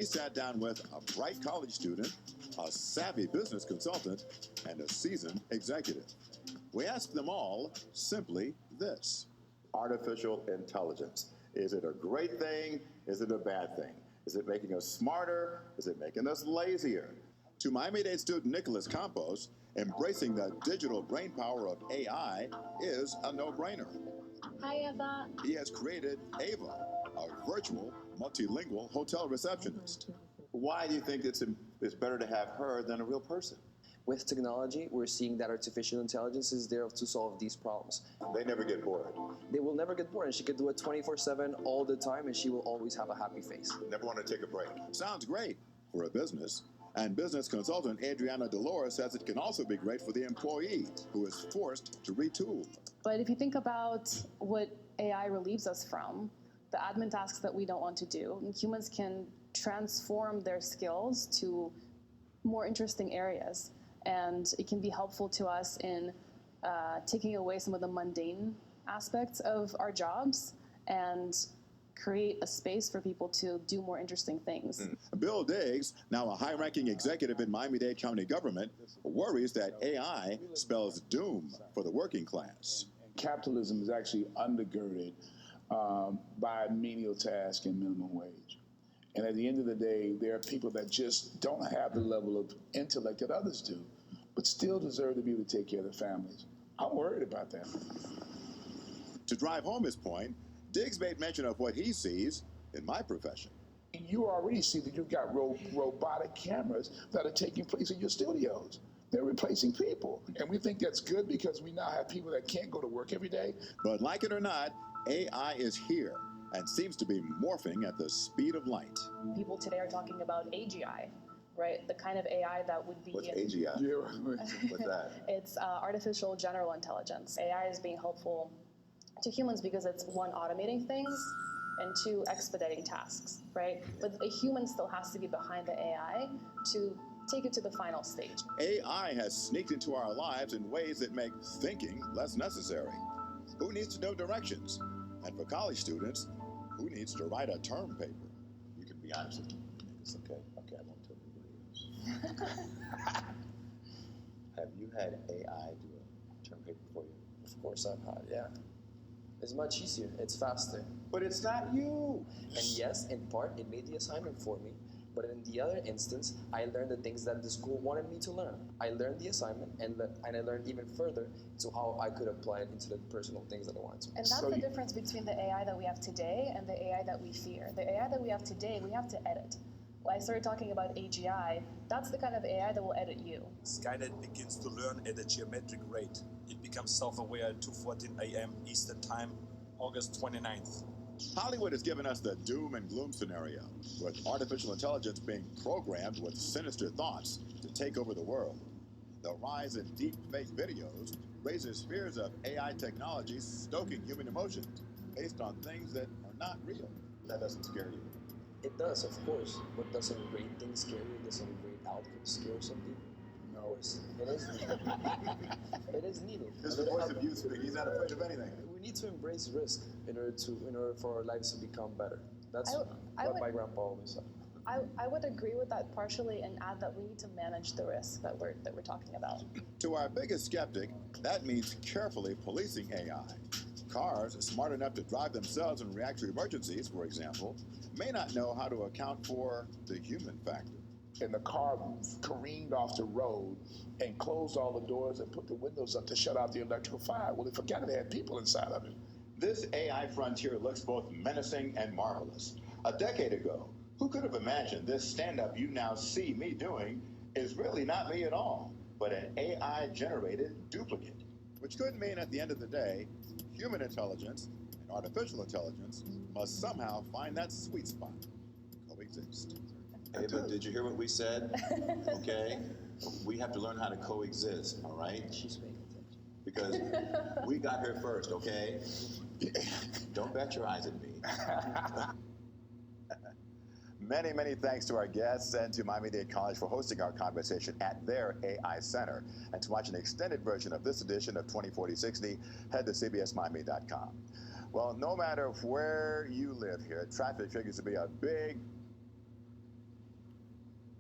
we sat down with a bright college student, a savvy business consultant, and a seasoned executive. We asked them all simply this: artificial intelligence. Is it a great thing? Is it a bad thing? Is it making us smarter? Is it making us lazier? To Miami-Dade student Nicholas Campos, embracing the digital brainpower of AI is a no-brainer. Hi, Eva. He has created Ava, a virtual, multilingual hotel receptionist. Why do you think it's better to have her than a real person? With technology, we're seeing that artificial intelligence is there to solve these problems. They never get bored. They will never get bored, and she could do it 24/7 all the time, and she will always have a happy face. Never want to take a break. Sounds great for a business. And business consultant Adriana Delor says it can also be great for the employee who is forced to retool. But if you think about what AI relieves us from, the admin tasks that we don't want to do, and humans can transform their skills to more interesting areas. And it can be helpful to us in taking away some of the mundane aspects of our jobs and create a space for people to do more interesting things. Bill Diggs, now a high-ranking executive in Miami-Dade County government, worries that AI spells doom for the working class. Capitalism is actually undergirded by menial tasks and minimum wage. And at the end of the day, there are people that just don't have the level of intellect that others do, but still deserve to be able to take care of their families. I'm worried about that. To drive home his point, Diggs made mention of what he sees in my profession. You already see that you've got robotic cameras that are taking place in your studios. They're replacing people. And we think that's good because we now have people that can't go to work every day. But like it or not, AI is here and seems to be morphing at the speed of light. People today are talking about AGI, right? The kind of AI that would be... What's AGI? Yeah. What's that? It's artificial general intelligence. AI is being helpful to humans because it's, one, automating things, and two, expediting tasks, right? But a human still has to be behind the AI to take it to the final stage. AI has sneaked into our lives in ways that make thinking less necessary. Who needs to know directions? And for college students, who needs to write a term paper? You can be honest with me. It's okay. Okay, I won't tell you what it is. Have you had AI do a term paper for you? Of course I've had, yeah. It's much easier, it's faster. But it's not you. And yes, in part, it made the assignment for me. But in the other instance, I learned the things that the school wanted me to learn. I learned the assignment, and I learned even further to how I could apply it into the personal things that I wanted to. And that's the difference between the AI that we have today and the AI that we fear. The AI that we have today, we have to edit. When I started talking about AGI, that's the kind of AI that will edit you. Skynet begins to learn at a geometric rate. It becomes self-aware at 2:14 a.m. Eastern Time, August 29th. Hollywood has given us the doom and gloom scenario, with artificial intelligence being programmed with sinister thoughts to take over the world. The rise in deep-fake videos raises fears of AI technologies stoking human emotions based on things that are not real. That doesn't scare you. It does, of course, but doesn't great things scare you? Doesn't great outcomes scare some people? No. It is needed. It is needed. This is the voice of youth speaking. He's not afraid of anything. We need to embrace risk in order for our lives to become better. That's what my grandpa always said. I would agree with that partially and add that we need to manage the risk that we're talking about. To our biggest skeptic, that means carefully policing AI. Cars smart enough to drive themselves and react to emergencies, for example, may not know how to account for the human factor. And the car careened off the road and closed all the doors and put the windows up to shut out the electrical fire. Well, they forgot it had people inside of it. This AI frontier looks both menacing and marvelous. A decade ago, who could have imagined this stand-up you now see me doing is really not me at all, but an AI-generated duplicate? Which could mean at the end of the day, human intelligence and artificial intelligence must somehow find that sweet spot, coexist. Hey, but did you hear what we said? Okay? We have to learn how to coexist, all right? She's paying attention. Because we got here first, okay? Don't bet your eyes at me. Many, many thanks to our guests and to Miami-Dade College for hosting our conversation at their AI Center. And to watch an extended version of this edition of 2040-60, head to cbsmiami.com. Well, no matter where you live here, traffic figures to be a big